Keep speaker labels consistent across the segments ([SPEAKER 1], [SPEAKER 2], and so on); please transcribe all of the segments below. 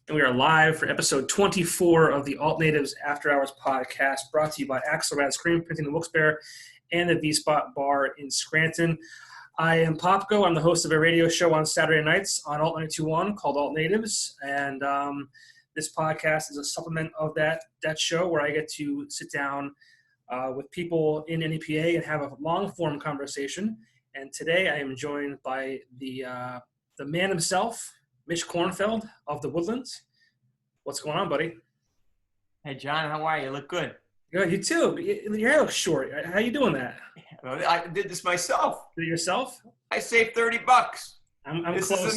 [SPEAKER 1] And we are live for episode 24 of the Alt Natives After Hours podcast, brought to you by Axelrad Screen Printing in Wilkes-Bar and the TheVspot bar in Scranton. I am Popko. I'm the host of a radio show on Saturday nights on Alt 92.1 called Alt Natives, and this podcast is a supplement of that show where I get to sit down with people in NEPA and have a long-form conversation. And today I am joined by the man himself, Mitch Kornfeld of the Woodlands. What's going on, buddy?
[SPEAKER 2] Hey, John, how are you? You look good.
[SPEAKER 1] Good, you too. Your hair looks short. How you doing that?
[SPEAKER 2] I did this myself.
[SPEAKER 1] Did it yourself?
[SPEAKER 2] I saved $30.
[SPEAKER 1] I'm
[SPEAKER 2] this
[SPEAKER 1] close.
[SPEAKER 2] This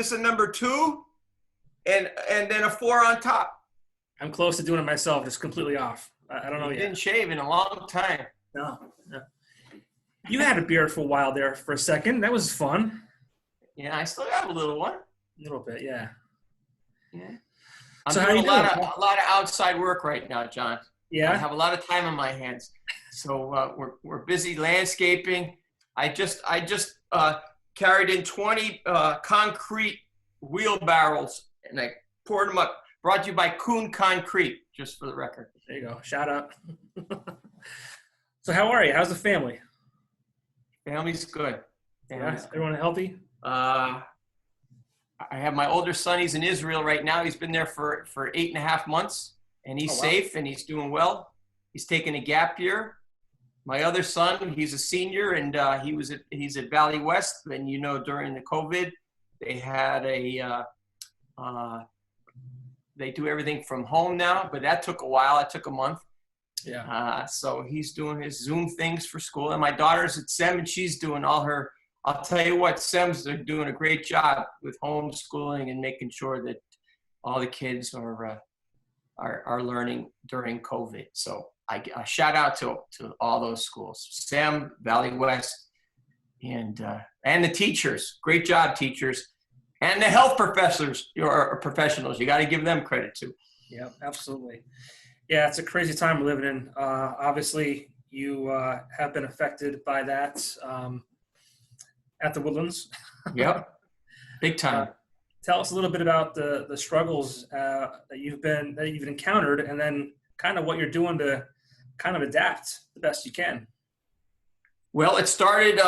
[SPEAKER 2] is a number 2, and then a 4 on top.
[SPEAKER 1] I'm close to doing it myself. Just completely off. I don't know
[SPEAKER 2] You
[SPEAKER 1] yet.
[SPEAKER 2] didn't shave in a long time.
[SPEAKER 1] No. You had a beard for a while there for a second. That was fun.
[SPEAKER 2] Yeah, I still have a little one.
[SPEAKER 1] A little bit, yeah.
[SPEAKER 2] Yeah.
[SPEAKER 1] So
[SPEAKER 2] I'm
[SPEAKER 1] how
[SPEAKER 2] doing
[SPEAKER 1] you
[SPEAKER 2] a
[SPEAKER 1] doing?
[SPEAKER 2] lot of outside work right now, John. I
[SPEAKER 1] Yeah?
[SPEAKER 2] have a lot of time on my hands, so we're busy landscaping. I just carried in 20 concrete wheelbarrows, and I poured them up. Brought to you by Kuhn Concrete, just for the record.
[SPEAKER 1] There you go. Shout out. So how are you? How's the family?
[SPEAKER 2] Family's good.
[SPEAKER 1] Yeah? Everyone healthy?
[SPEAKER 2] I have my older son. He's in Israel right now. He's been there for 8.5 months, and he's safe and he's doing well. He's taking a gap year. My other son, he's a senior, and he's at Valley West. And during the COVID, they had they do everything from home now, but that took a while. That took a month.
[SPEAKER 1] Yeah.
[SPEAKER 2] So he's doing his Zoom things for school, and my daughter's at SEM, and she's doing all her. I'll tell you what, SEMs are doing a great job with homeschooling and making sure that all the kids are learning during COVID. So I shout out to all those schools, SEM, Valley West, and the teachers. Great job, teachers, and the health professors or professionals. You got to give them credit too.
[SPEAKER 1] Yeah, absolutely. Yeah, it's a crazy time we're living in. Obviously, you have been affected by that. At the Woodlands.
[SPEAKER 2] Yep, big time.
[SPEAKER 1] Tell us a little bit about the struggles that you've encountered, and then kind of what you're doing to kind of adapt the best you can.
[SPEAKER 2] Well, it started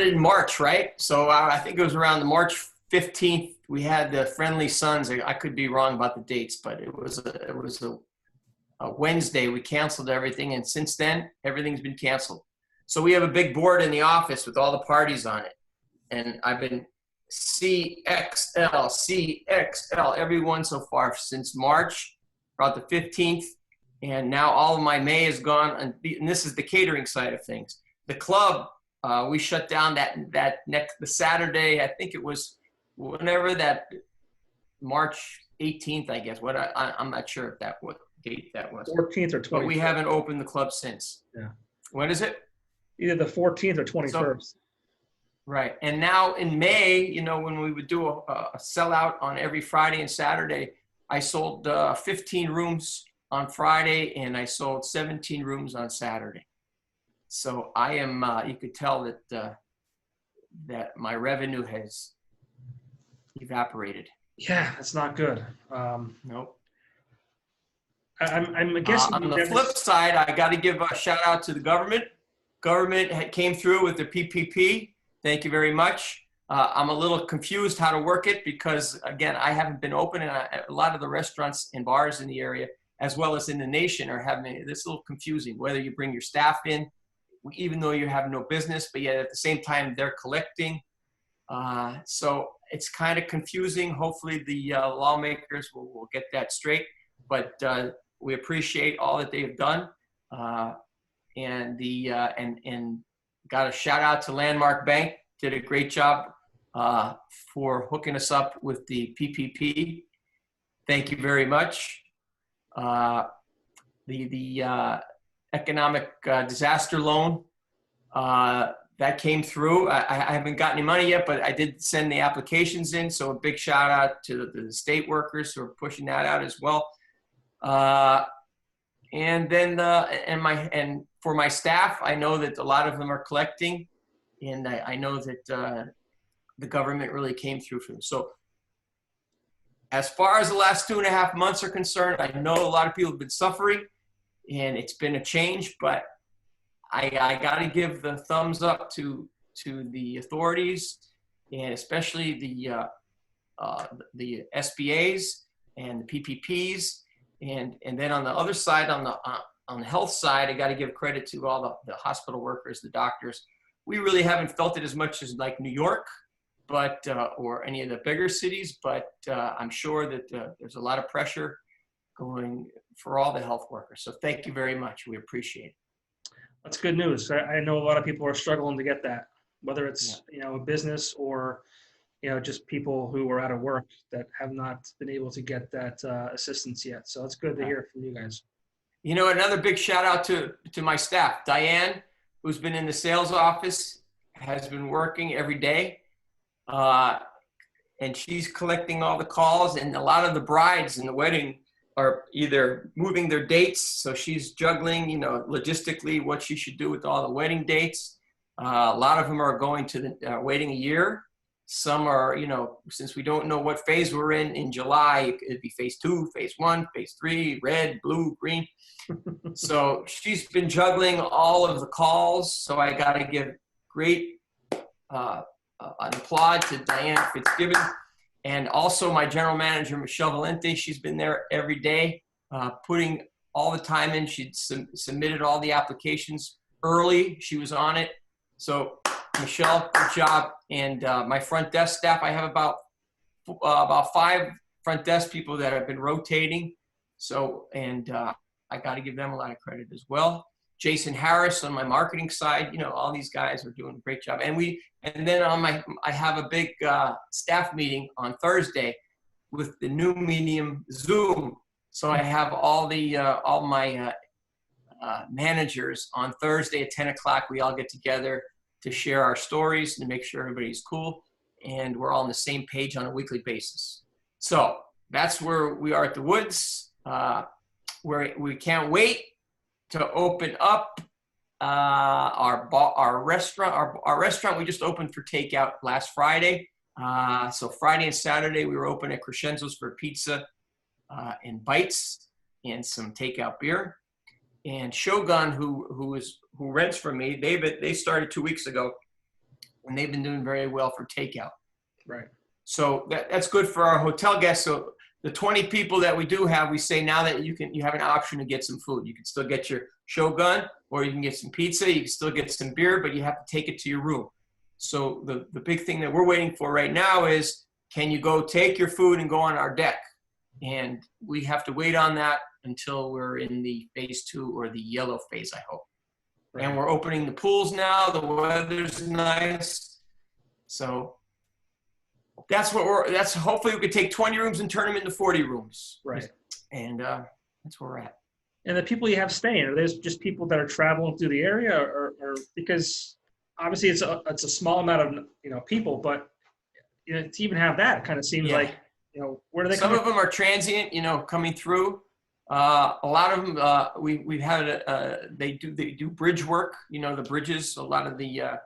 [SPEAKER 2] in March, right? So I think it was around the March 15th. We had the Friendly Suns. I could be wrong about the dates, but it was a Wednesday. We canceled everything, and since then everything's been canceled. So we have a big board in the office with all the parties on it. And I've been CXL, everyone so far since March, about the 15th. And now all of my May is gone. And this is the catering side of things. The club, we shut down the Saturday, I think it was whenever that March 18th, I guess. I'm not sure if what date that was.
[SPEAKER 1] 14th or 21st.
[SPEAKER 2] But we haven't opened the club since.
[SPEAKER 1] Yeah.
[SPEAKER 2] What is it?
[SPEAKER 1] Either the 14th or 21st.
[SPEAKER 2] Right. And now in May, when we would do a sellout on every Friday and Saturday, I sold 15 rooms on Friday and I sold 17 rooms on Saturday. So I am, you could tell that my revenue has evaporated.
[SPEAKER 1] Yeah, that's not good.
[SPEAKER 2] Nope.
[SPEAKER 1] I'm guessing
[SPEAKER 2] on the flip side, I got to give a shout out to the government. Government came through with the PPP. Thank you very much. I'm a little confused how to work it because, again, I haven't been open, and a lot of the restaurants and bars in the area, as well as in the nation, are having this a little confusing, whether you bring your staff in, even though you have no business, but yet at the same time they're collecting. So it's kind of confusing. Hopefully the lawmakers will get that straight, but we appreciate all that they have done. And got a shout out to Landmark Bank. Did a great job for hooking us up with the PPP. Thank you very much. The economic disaster loan that came through. I haven't gotten any money yet, but I did send the applications in. So a big shout out to the state workers who are pushing that out as well. And then for my staff, I know that a lot of them are collecting, and I know that the government really came through for them. So as far as the last 2.5 months are concerned, I know a lot of people have been suffering, and it's been a change, but I got to give the thumbs up to the authorities, and especially the SBAs and the PPPs, and then on the other side, on the health side, I got to give credit to all the hospital workers, the doctors. We really haven't felt it as much as like New York, but or any of the bigger cities, but I'm sure that there's a lot of pressure going for all the health workers. So thank you very much. We appreciate it.
[SPEAKER 1] That's good news. I know a lot of people are struggling to get that, whether it's a business or just people who are out of work that have not been able to get that assistance yet. So it's good to hear from you guys.
[SPEAKER 2] Another big shout out to my staff. Diane, who's been in the sales office, has been working every day. And she's collecting all the calls, and a lot of the brides in the wedding are either moving their dates. So she's juggling, logistically what she should do with all the wedding dates. A lot of them are going to waiting a year. Some are, since we don't know what phase we're in July, it'd be phase 2, phase 1, phase 3, red, blue, green. So she's been juggling all of the calls. So I got to give great an applaud to Diane Fitzgibbon. And also my general manager, Michelle Valente. She's been there every day, putting all the time in. She'd submitted all the applications early. She was on it. So Michelle, good job. And my front desk staff, I have about 5 front desk people that have been rotating. So, and I got to give them a lot of credit as well. Jason Harris on my marketing side, all these guys are doing a great job. And then I have a big staff meeting on Thursday with the new medium Zoom. So I have all my managers on Thursday at 10 o'clock. We all get together to share our stories and to make sure everybody's cool and we're all on the same page on a weekly basis. So that's where we are at the Woods. Where we can't wait to open up our restaurant. Our restaurant we just opened for takeout last Friday. So Friday and Saturday we were open at Crescenzo's for pizza and bites and some takeout beer. And Shogun, who rents from me, they started 2 weeks ago, and they've been doing very well for takeout.
[SPEAKER 1] Right.
[SPEAKER 2] So that's good for our hotel guests. So the 20 people that we do have, we say now that you have an option to get some food. You can still get your Shogun, or you can get some pizza. You can still get some beer, but you have to take it to your room. So the big thing that we're waiting for right now is, can you go take your food and go on our deck? And we have to wait on that until we're in the phase 2 or the yellow phase, I hope. Right. And we're opening the pools now. The weather's nice. So that's hopefully we could take 20 rooms and turn them into 40 rooms.
[SPEAKER 1] Right.
[SPEAKER 2] And that's where we're at.
[SPEAKER 1] And the people you have staying, are those just people that are traveling through the area, or because obviously it's a small amount of people, but to even have that, it kind of seems like, where do they come
[SPEAKER 2] from? Some of them are transient, coming through. A lot of them, we've had, they do bridge work, the bridges. A lot of the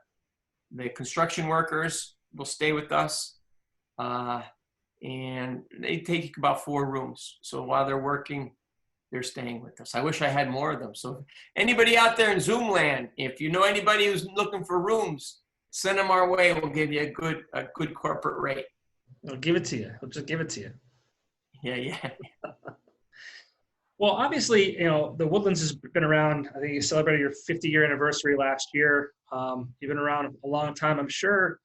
[SPEAKER 2] construction workers will stay with us. And they take about 4 rooms. So while they're working, they're staying with us. I wish I had more of them. So anybody out there in Zoom land, if you know anybody who's looking for rooms, send them our way. We'll give you a good corporate rate.
[SPEAKER 1] We'll give it to you. We'll just give it to you.
[SPEAKER 2] Yeah.
[SPEAKER 1] Well, obviously, the Woodlands has been around. I think you celebrated your 50-year anniversary last year. You've been around a long time, I'm sure.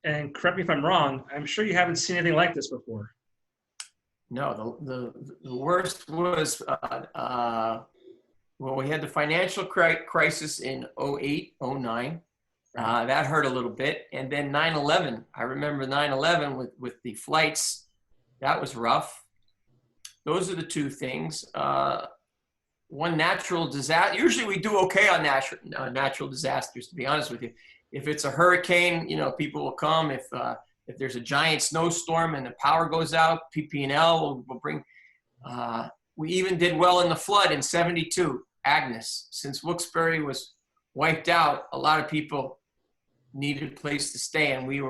[SPEAKER 1] And correct me if I'm wrong, I'm sure you haven't seen anything like this before. No,
[SPEAKER 2] the worst was, we had the financial crisis in 08, 09. That hurt a little bit. And then 9/11, I remember 9/11 with the flights. That was rough. Those are the 2 things. One, natural disaster. Usually we do okay on natural disasters, to be honest with you. If it's a hurricane, people will come. If there's a giant snowstorm and the power goes out, PP&L will bring. We even did well in the flood in 72, Agnes. Since Wilkes-Bar was wiped out, a lot of people needed a place to stay, and we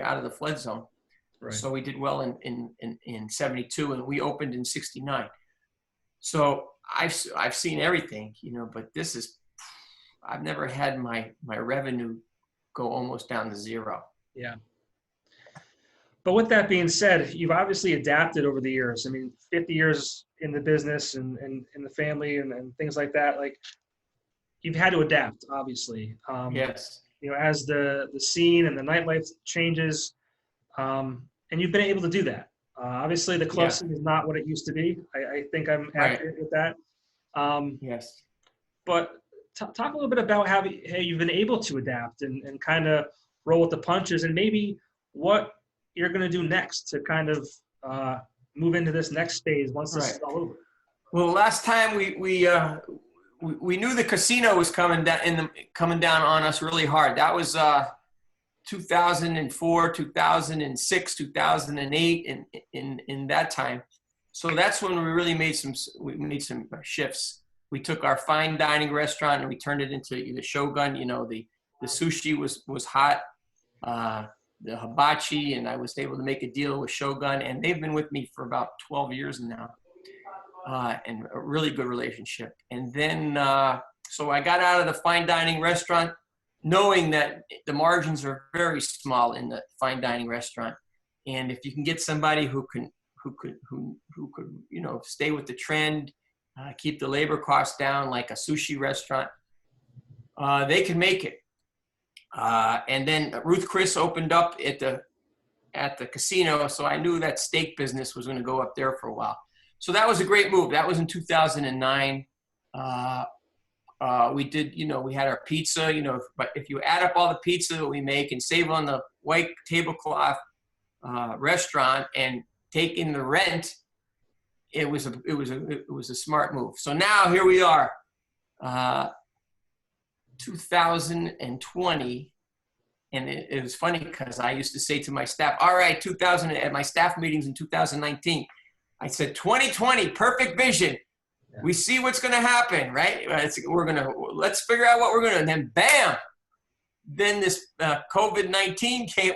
[SPEAKER 2] out of the flood zone.
[SPEAKER 1] Right.
[SPEAKER 2] So we did well in 72, and we opened in 69. So I've seen everything, you know, but I've never had my revenue go almost down to zero.
[SPEAKER 1] Yeah. But with that being said, you've obviously adapted over the years. I mean, 50 years in the business and in the family and things like that, like you've had to adapt, obviously.
[SPEAKER 2] Yes.
[SPEAKER 1] You know, as the scene and the nightlife changes, and you've been able to do that. Obviously, the club scene is not what it used to be. I think I'm accurate with that.
[SPEAKER 2] Yes.
[SPEAKER 1] But talk a little bit about how you've been able to adapt and kind of roll with the punches, and maybe what you're going to do next to kind of move into this next phase once this is all over.
[SPEAKER 2] Well, last time we knew the casino was coming down on us really hard. That was 2004, 2006, 2008, in that time. So that's when we really made some shifts. We took our fine dining restaurant and we turned it into the Shogun. You know, the sushi was hot, the hibachi, and I was able to make a deal with Shogun, and they've been with me for about 12 years now, and a really good relationship. And then, so I got out of the fine dining restaurant, knowing that the margins are very small in the fine dining restaurant, and if you can get somebody who could you know, stay with the trend, keep the labor costs down like a sushi restaurant, they can make it. And then Ruth Chris opened up at the casino, so I knew that steak business was going to go up there for a while. So that was a great move. That was in 2009. We did, you know, we had our pizza, you know, but if you add up all the pizza that we make and save on the white tablecloth restaurant and take in the rent, it was a smart move. So now here we are, 2020, and it was funny because I used to say to my staff, all right, at my staff meetings in 2019, I said, 2020, perfect vision. Yeah. We see what's going to happen, right? Let's figure out what we're going to, and then bam, then this COVID-19 came.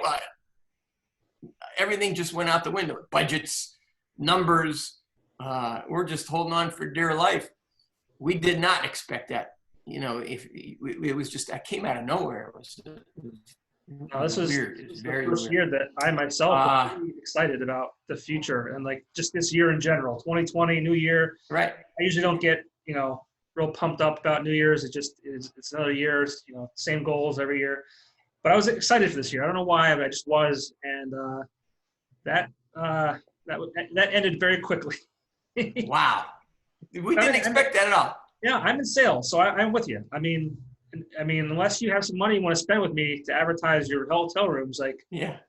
[SPEAKER 2] Everything just went out the window. Budgets, numbers, we're just holding on for dear life. We did not expect that. You know, it was just, I came out of nowhere.
[SPEAKER 1] This was
[SPEAKER 2] weird. It was very
[SPEAKER 1] the first year that I myself was really excited about the future and like just this year in general. 2020, New Year.
[SPEAKER 2] Right.
[SPEAKER 1] I usually don't get, you know, real pumped up about New Year's. It's another year. You know, same goals every year. But I was excited for this year. I don't know why, but I just was, and that ended very quickly.
[SPEAKER 2] Wow. We didn't expect that at all.
[SPEAKER 1] Yeah, I'm in sales, so I'm with you. I mean, unless you have some money you want to spend with me to advertise your hotel rooms, like
[SPEAKER 2] yeah.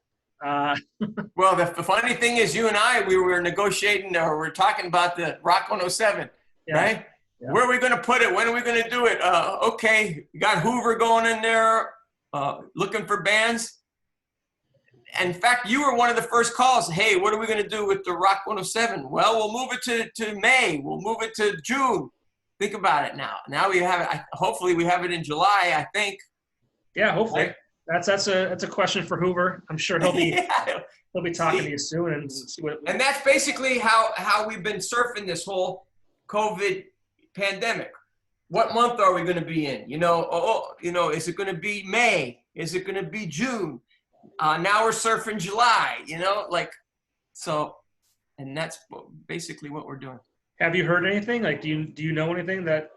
[SPEAKER 2] Well, the funny thing is, you and I, we were negotiating, or we're talking about the Rock 107, right? Yeah. Where are we going to put it? When are we going to do it? Okay, you got Hoover going in there, looking for bands. In fact, you were one of the first calls. Hey, what are we going to do with the Rock 107? Well, we'll move it to May. We'll move it to June. Think about it now. Now we have it. Hopefully, we have it in July, I think.
[SPEAKER 1] Yeah, hopefully. Right? That's a question for Hoover. I'm sure he'll be he'll be talking to you soon and see what. And
[SPEAKER 2] that's basically how we've been surfing this whole COVID pandemic. What month are we going to be in? You know, is it going to be May? Is it going to be June? Now we're surfing July. You know, like so, and that's basically what we're doing.
[SPEAKER 1] Have you heard anything? Like, do you know anything that?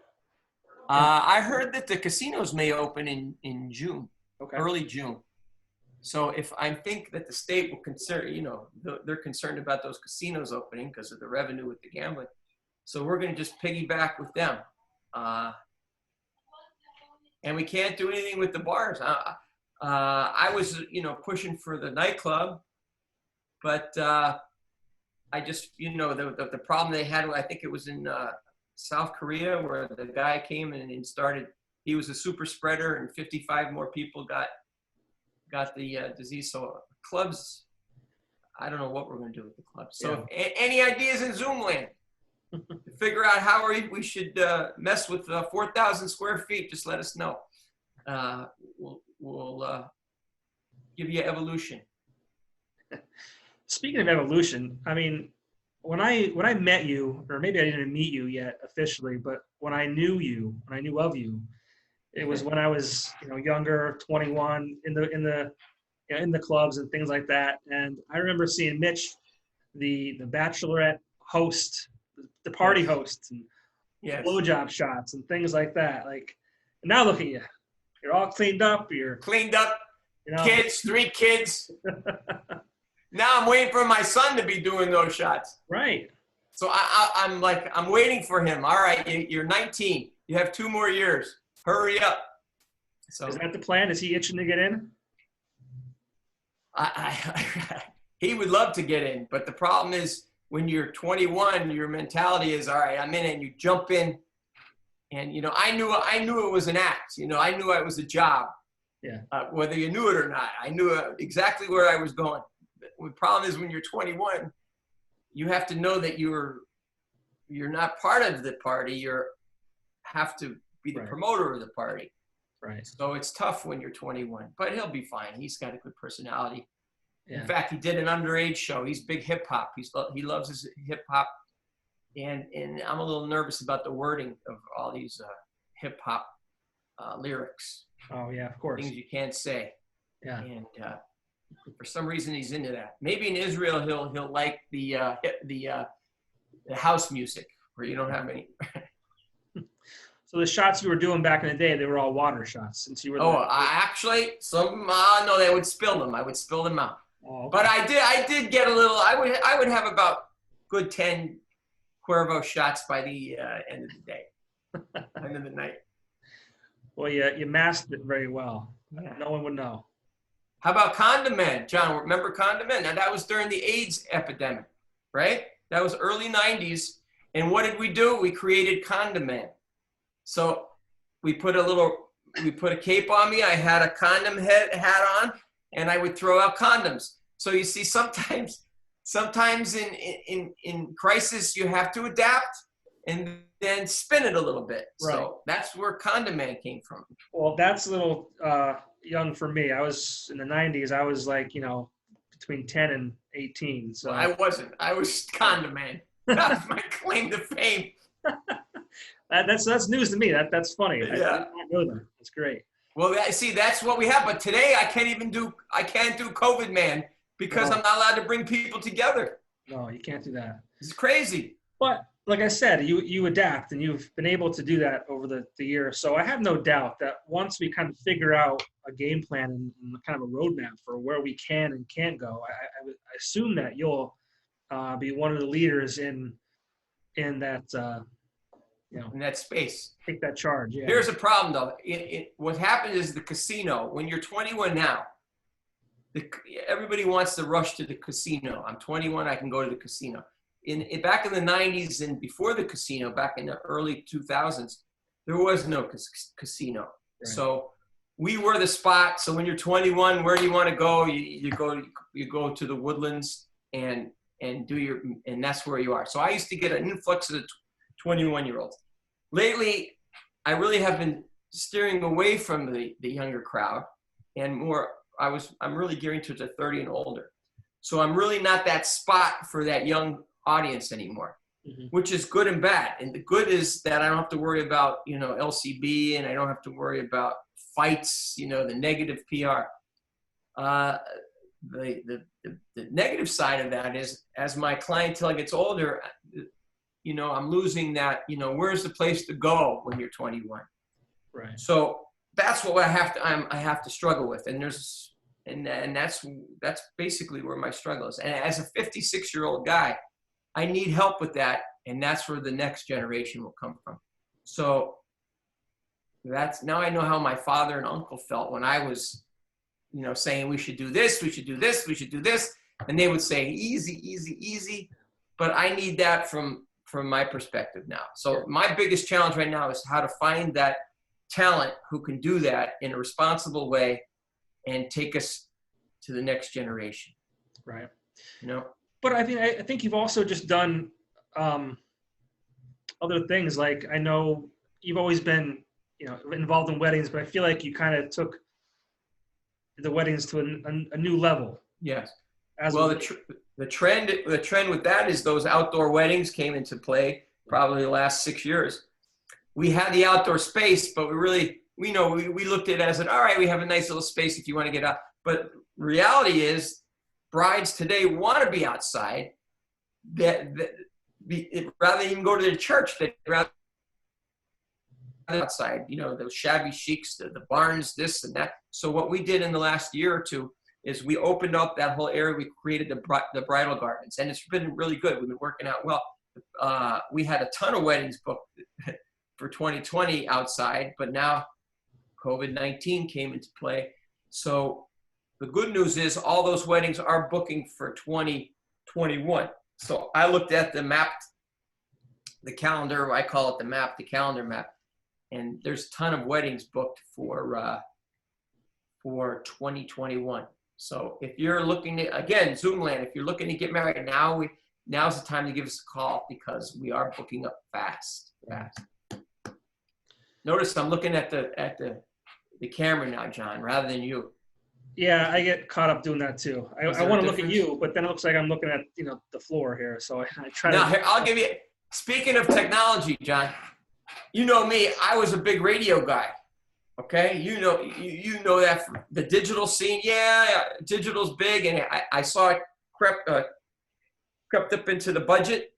[SPEAKER 2] I heard that the casinos may open in June, early June. So if I think that the state will they're concerned about those casinos opening because of the revenue with the gambling. So we're going to just piggyback with them. And we can't do anything with the bars. I was, pushing for the nightclub, but I just, the problem they had, I think it was in South Korea where the guy came and started, he was a super spreader and 55 more people got the disease. So clubs, I don't know what we're going to do with the clubs. So any ideas in Zoom land to figure out how we should mess with 4,000 square feet, just let us know. We'll give you evolution.
[SPEAKER 1] speaking of evolution, I mean, when I met you, or maybe I didn't meet you yet officially, but when I knew of you, it was when I was, younger, 21, in the clubs and things like that. And I remember seeing Mitch, the bachelorette host, the party
[SPEAKER 2] Yes.
[SPEAKER 1] host, and
[SPEAKER 2] Yes.
[SPEAKER 1] blowjob shots and things like that. Like, now look at you. You're all cleaned up. You're
[SPEAKER 2] Cleaned up,
[SPEAKER 1] you know,
[SPEAKER 2] kids, 3 kids. Now I'm waiting for my son to be doing those shots.
[SPEAKER 1] right.
[SPEAKER 2] So I'm waiting for him. All right, you're 19. You have 2 more years. Hurry up. So
[SPEAKER 1] Is that the plan? Is he itching to get in?
[SPEAKER 2] he would love to get in, but the problem is when you're 21, your mentality is, all right, I'm in, and you jump in. And I knew it was an act. I knew it was a job.
[SPEAKER 1] Yeah.
[SPEAKER 2] Whether you knew it or not, I knew exactly where I was going. The problem is when you're 21, you have to know that you're not part of the party. You have to be the promoter of the party.
[SPEAKER 1] Right.
[SPEAKER 2] So it's tough when you're 21, but he'll be fine. He's got a good personality.
[SPEAKER 1] Yeah.
[SPEAKER 2] In fact, he did an underage show. He's big hip hop. He loves his hip hop. And I'm a little nervous about the wording of all these hip hop lyrics.
[SPEAKER 1] Oh yeah, of course.
[SPEAKER 2] Things you can't say.
[SPEAKER 1] Yeah.
[SPEAKER 2] And for some reason he's into that. Maybe in Israel he'll like the house music where you don't have any.
[SPEAKER 1] So the shots you were doing back in the day, they were all water shots, since you were.
[SPEAKER 2] Actually, some no, they would spill them. I would spill them out.
[SPEAKER 1] Oh, okay.
[SPEAKER 2] But I did get a little. I would have about good 10 Cuervo shots by the end of the day, end of the night.
[SPEAKER 1] Well, you masked it very well.
[SPEAKER 2] Yeah.
[SPEAKER 1] No one would know.
[SPEAKER 2] How about Condom Man? John, remember Condom Man? Now, that was during the AIDS epidemic, right? That was early 90s. And what did we do? We created Condom Man. So we put a cape on me. I had a condom hat on, and I would throw out condoms. So you see, sometimes in crisis, you have to adapt and then spin it a little bit. Right. So that's where Condom Man came from.
[SPEAKER 1] Well, that's a little young for me. I was in the 90s. I was like, between 10 and 18. So
[SPEAKER 2] well, I wasn't. I was Condom Man. That's my claim to fame.
[SPEAKER 1] That's news to me. That's funny.
[SPEAKER 2] Yeah.
[SPEAKER 1] I didn't know that. That's great.
[SPEAKER 2] Well, see, that's what we have. But today I can't do COVID Man because I'm not allowed to bring people together.
[SPEAKER 1] No, you can't do that.
[SPEAKER 2] It's crazy.
[SPEAKER 1] But like I said, you adapt, and you've been able to do that over the year. So I have no doubt that once we kind of figure out a game plan and kind of a roadmap for where we can and can't go, I assume that you'll be one of the leaders in that
[SPEAKER 2] in that space.
[SPEAKER 1] Take that charge. Yeah.
[SPEAKER 2] Here's a problem though. What happens is the casino, when you're 21 now, everybody wants to rush to the casino. I'm 21, I can go to the casino. Back in the 90s and before the casino, back in the early 2000s, there was no casino. Right. So we were the spot. So when you're 21, where do you want to go? You go to the Woodlands and that's where you are. So I used to get an influx of the 21-year-olds. Lately, I really have been steering away from the younger crowd and more. I'm really gearing towards a 30 and older. So I'm really not that spot for that young audience anymore, which is good and bad. And the good is that I don't have to worry about, LCB, and I don't have to worry about fights, the negative PR. The negative side of that is as my clientele gets older, I'm losing that, where's the place to go when you're 21?
[SPEAKER 1] Right.
[SPEAKER 2] So that's what I have to struggle with. And that's basically where my struggle is. And as a 56-year-old guy, I need help with that. And that's where the next generation will come from. So now I know how my father and uncle felt when I was, saying we should do this, we should do this, we should do this. And they would say, easy, easy, easy. But I need that from my perspective now. So my biggest challenge right now is how to find that talent who can do that in a responsible way and take us to the next generation.
[SPEAKER 1] Right.
[SPEAKER 2] But
[SPEAKER 1] I think you've also just done other things. Like, I know you've always been, involved in weddings, but I feel like you kind of took the weddings to a new level.
[SPEAKER 2] Yes. the trend with that is those outdoor weddings came into play probably the last 6 years. We had the outdoor space, but we looked at it as all right, we have a nice little space if you want to get out. But reality is brides today want to be outside. Rather than even go to the church, they'd rather outside, those shabby chics, the barns, this and that. So what we did in the last year or two is we opened up that whole area. We created the bridal gardens, and it's been really good. We've been working out well. We had a ton of weddings booked for 2020 outside, but now COVID-19 came into play. So the good news is all those weddings are booking for 2021. So I looked at the map, the calendar, I call it the calendar map, and there's a ton of weddings booked for 2021. So if you're looking to, again, Zoomland, if you're looking to get married now's the time to give us a call because we are booking up fast. Notice I'm looking at the camera now, John, rather than you.
[SPEAKER 1] Yeah, I get caught up doing that too. I want to look at you, but then it looks like I'm looking at the floor here. So I try to.
[SPEAKER 2] Here, I'll give you. Speaking of technology, John, you know me. I was a big radio guy. Okay, you know that the digital scene. Yeah, digital's big, and I saw it crept up into the budget.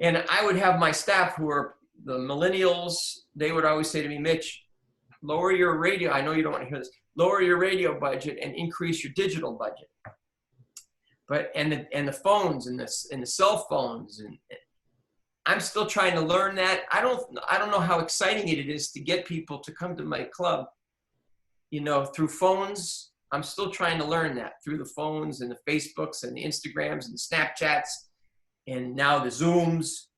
[SPEAKER 2] And I would have my staff who are the millennials. They would always say to me, Mitch, lower your radio. I know you don't want to hear this. Lower your radio budget and increase your digital budget. But and the phones and the cell phones, and I'm still trying to learn that. I don't know how exciting it is to get people to come to my club, through phones. I'm still trying to learn that through the phones and the Facebooks and the Instagrams and the Snapchats, and now the Zooms,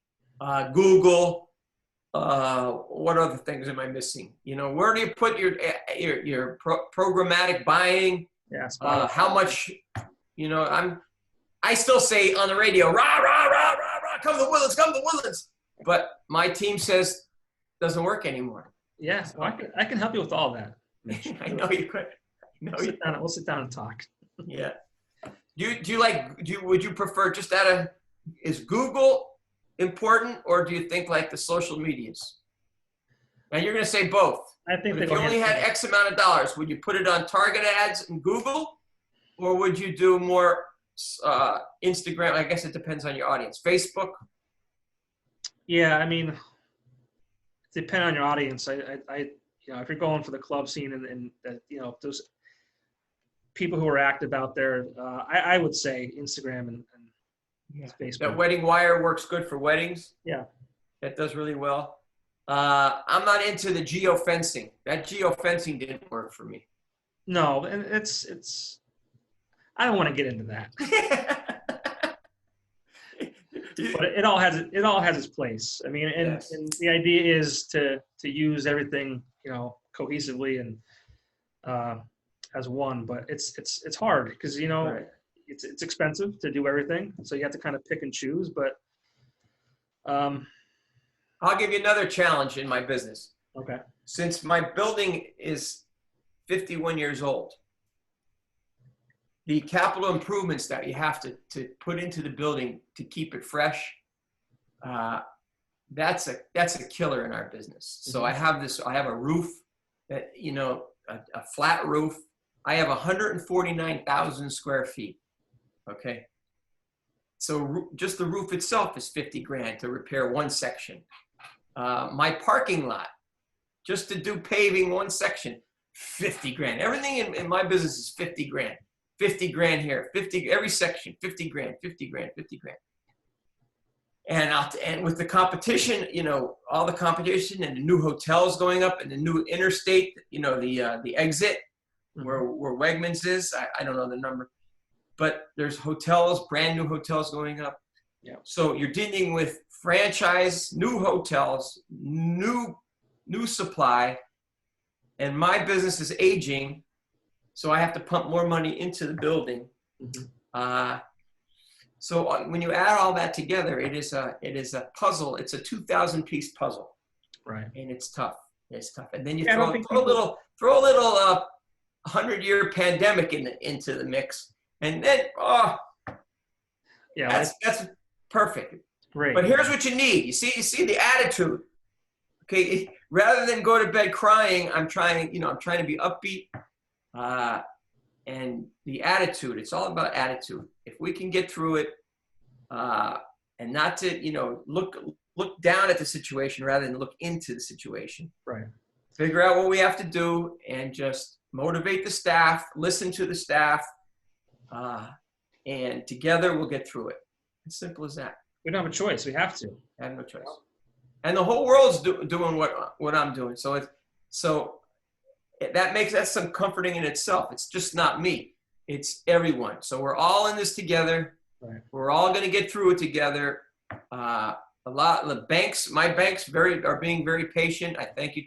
[SPEAKER 2] Google. What other things am I missing? Where do you put your programmatic buying?
[SPEAKER 1] Yeah.
[SPEAKER 2] How much? I still say on the radio, rah rah rah rah rah, come to the Woodlands. But my team says doesn't work anymore.
[SPEAKER 1] Yeah, well, I can help you with all that.
[SPEAKER 2] I know you could.
[SPEAKER 1] We'll sit down and talk.
[SPEAKER 2] Yeah. Would you prefer just is Google important, or do you think like the social medias? Now you're going to say both.
[SPEAKER 1] I think
[SPEAKER 2] if you only had X amount of dollars, would you put it on target ads in Google, or would you do more Instagram? I guess it depends on your audience. Facebook.
[SPEAKER 1] Yeah, I mean, it depends on your audience. I if you're going for the club scene and those people who are active out there, I would say Instagram and Facebook.
[SPEAKER 2] That Wedding Wire works good for weddings.
[SPEAKER 1] Yeah.
[SPEAKER 2] That does really well. I'm not into the geofencing. That geofencing didn't work for me.
[SPEAKER 1] No, and it's I don't want to get into that. But it all has its place. I mean, and the idea is to use everything, cohesively and as one, but it's hard because,
[SPEAKER 2] right.
[SPEAKER 1] It's expensive to do everything. So you have to kind of pick and choose, but
[SPEAKER 2] I'll give you another challenge in my business.
[SPEAKER 1] Okay.
[SPEAKER 2] Since my building is 51 years old, the capital improvements that you have to put into the building to keep it fresh, that's a killer in our business. So I have a roof that, a flat roof. I have 149,000 square feet. Okay. So just the roof itself is 50 grand to repair one section. My parking lot, just to do paving one section, 50 grand. Everything in my business is 50 grand. 50 grand here, every section, 50 grand, 50 grand, 50 grand. And with the competition, all the competition and the new hotels going up and the new interstate, the exit where Wegmans is, I don't know the number, but there's hotels, brand new hotels going up.
[SPEAKER 1] Yeah.
[SPEAKER 2] So you're dealing with franchise, new hotels, new supply, and my business is aging. So I have to pump more money into the building. Mm-hmm. So when you add all that together, it is a puzzle. It's a 2,000 piece puzzle.
[SPEAKER 1] Right.
[SPEAKER 2] And it's tough. It's tough. And then you throw a little 100-year pandemic into the mix. And then,
[SPEAKER 1] Yeah,
[SPEAKER 2] That's perfect.
[SPEAKER 1] great.
[SPEAKER 2] But here's what you need. You see the attitude. Okay, rather than go to bed crying, I'm trying to be upbeat. And the attitude, it's all about attitude. If we can get through it, and not to, look down at the situation rather than look into the situation.
[SPEAKER 1] Right.
[SPEAKER 2] Figure out what we have to do and just motivate the staff, listen to the staff, and together we'll get through it. As simple as that.
[SPEAKER 1] We don't have a choice. We have to.
[SPEAKER 2] I have no choice. And the whole world's doing what I'm doing. So that's some comforting in itself. It's just not me. It's everyone. So we're all in this together.
[SPEAKER 1] Right.
[SPEAKER 2] We're all going to get through it together. A lot of the banks, my banks are being very patient. I thank you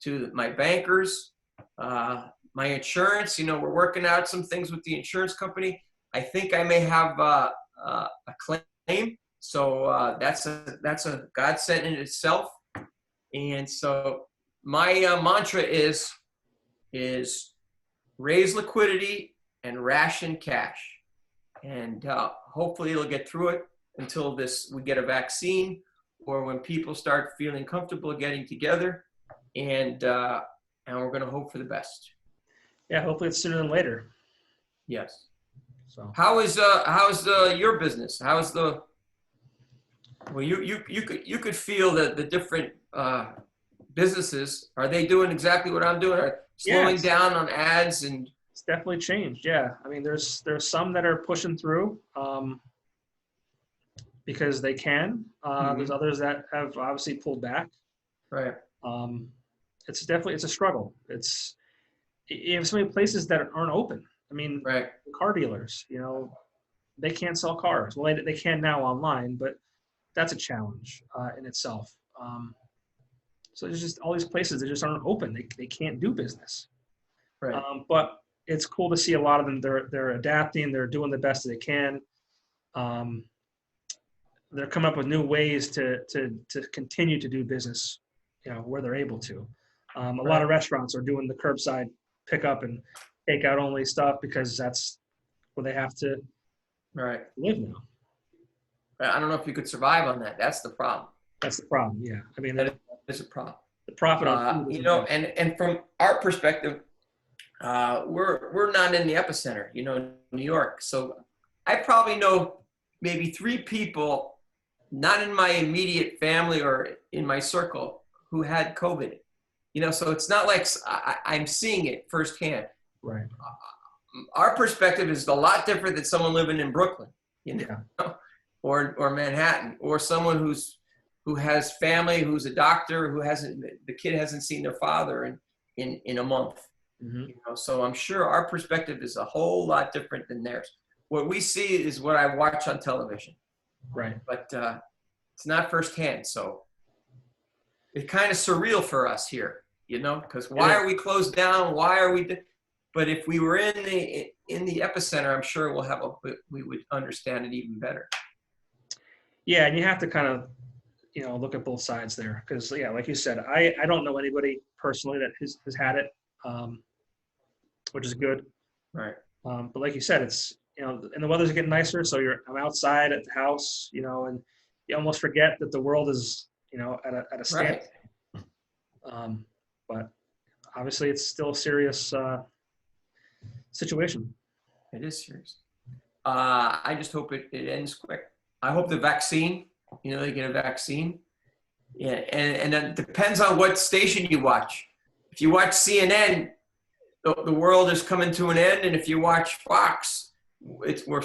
[SPEAKER 2] to my bankers, my insurance. We're working out some things with the insurance company. I think I may have a claim. So that's a godsend in itself. And so my mantra is raise liquidity and ration cash. And hopefully it'll get through it until we get a vaccine, or when people start feeling comfortable getting together, and we're going to hope for the best.
[SPEAKER 1] Yeah, hopefully it's sooner than later.
[SPEAKER 2] Yes.
[SPEAKER 1] So
[SPEAKER 2] how's your business? You could feel that the different businesses, are they doing exactly what I'm doing? Are slowing down on ads? And
[SPEAKER 1] it's definitely changed. Yeah. I mean, there's some that are pushing through because they can. There's others that have obviously pulled back.
[SPEAKER 2] Right.
[SPEAKER 1] It's a struggle. You have so many places that aren't open. I mean,
[SPEAKER 2] right.
[SPEAKER 1] Car dealers, they can't sell cars. Well, they can now online, but that's a challenge in itself. So there's just all these places that just aren't open. They can't do business.
[SPEAKER 2] Right.
[SPEAKER 1] But it's cool to see a lot of them. They're adapting. They're doing the best they can. They're coming up with new ways to continue to do business, where they're able to. A lot of restaurants are doing the curbside pickup and takeout only stuff because that's where they have to live now.
[SPEAKER 2] I don't know if you could survive on that. That's the problem.
[SPEAKER 1] That's the problem. Yeah. I mean,
[SPEAKER 2] that is a problem.
[SPEAKER 1] The profit on food
[SPEAKER 2] and from our perspective, we're not in the epicenter, New York. So I probably know maybe 3 people, not in my immediate family or in my circle, who had COVID. So it's not like I'm seeing it firsthand.
[SPEAKER 1] Right.
[SPEAKER 2] Our perspective is a lot different than someone living in Brooklyn, or Manhattan, or someone who has family, who's a doctor, the kid hasn't seen their father in a month. Mm-hmm. So I'm sure our perspective is a whole lot different than theirs. What we see is what I watch on television.
[SPEAKER 1] Right.
[SPEAKER 2] But it's not firsthand. So it's kind of surreal for us here, because why are we closed down? Why are we? But if we were in the epicenter, I'm sure we would understand it even better.
[SPEAKER 1] Yeah, and you have to kind of, look at both sides there, because like you said, I don't know anybody personally that has had it, which is good.
[SPEAKER 2] Right.
[SPEAKER 1] But like you said, it's and the weather's getting nicer, so I'm outside at the house, and you almost forget that the world is at a stand. Right. But obviously, it's still a serious situation.
[SPEAKER 2] It is serious. I just hope it ends quick. I hope the vaccine, they get a vaccine. Yeah, and it depends on what station you watch. If you watch CNN, the world is coming to an end, and if you watch Fox, we're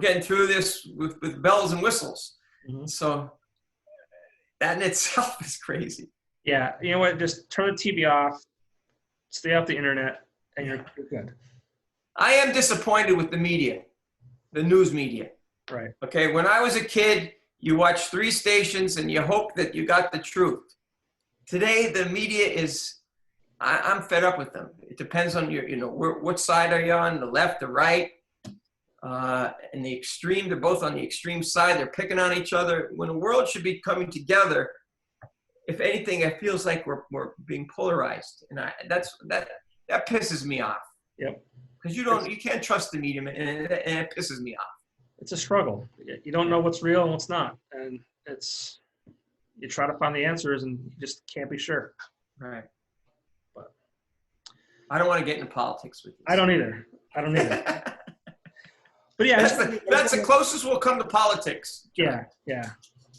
[SPEAKER 2] getting through this with bells and whistles. Mm-hmm. So that in itself is crazy.
[SPEAKER 1] Yeah, you know what? Just turn the TV off, stay off the internet, and you're good.
[SPEAKER 2] I am disappointed with the media, the news media.
[SPEAKER 1] Right.
[SPEAKER 2] Okay, when I was a kid, you watched 3 stations and you hoped that you got the truth. Today, the media is, I'm fed up with them. It depends on what side are you on, the left, the right, and the extreme. They're both on the extreme side. They're picking on each other. When the world should be coming together, if anything, it feels like we're being polarized. And that pisses me off.
[SPEAKER 1] Yep.
[SPEAKER 2] because you can't trust the media, and it pisses me off.
[SPEAKER 1] It's a struggle. You don't know what's real and what's not, and you try to find the answers, and you just can't be sure.
[SPEAKER 2] Right.
[SPEAKER 1] But
[SPEAKER 2] I don't want to get into politics with you.
[SPEAKER 1] I don't either. But yeah,
[SPEAKER 2] that's the closest we'll come to politics.
[SPEAKER 1] Yeah.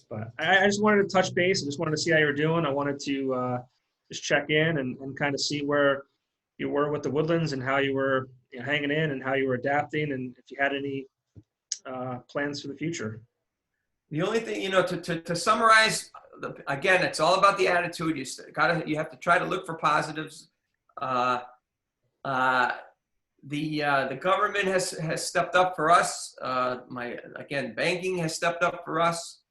[SPEAKER 1] But I just wanted to touch base. I just wanted to see how you were doing. I wanted to just check in and kind of see where you were with the Woodlands and how you were hanging in and how you were adapting, and if you had any plans for the future.
[SPEAKER 2] The only thing, to summarize, again, it's all about the attitude. You have to try to look for positives. The government has stepped up for us. Banking has stepped up for us.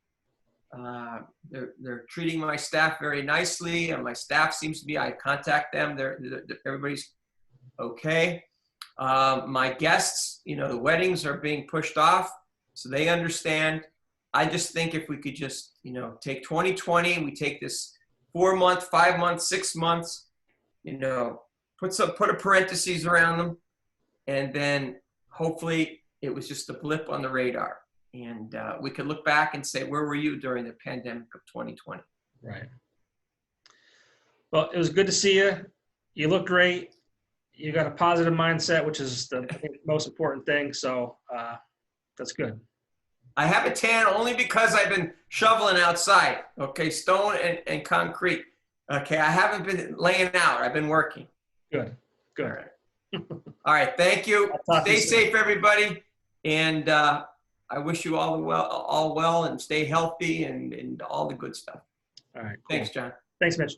[SPEAKER 2] They're treating my staff very nicely, and my staff seems to be. I contact them. Everybody's okay. My guests, the weddings are being pushed off, so they understand. I just think if we could just, take 2020, we take this 4 month, 5 months, 6 months, put a parentheses around them, and then hopefully it was just a blip on the radar. And we could look back and say, where were you during the pandemic of 2020?
[SPEAKER 1] Right. Well, it was good to see you. You look great. You got a positive mindset, which is the most important thing. So that's good.
[SPEAKER 2] I have a tan only because I've been shoveling outside. Okay, stone and concrete. Okay, I haven't been laying out. I've been working.
[SPEAKER 1] Good.
[SPEAKER 2] All right. All right. Thank you. Stay safe, everybody. And I wish you all well, and stay healthy and all the good stuff.
[SPEAKER 1] All right. Cool.
[SPEAKER 2] Thanks, John.
[SPEAKER 1] Thanks, Mitch.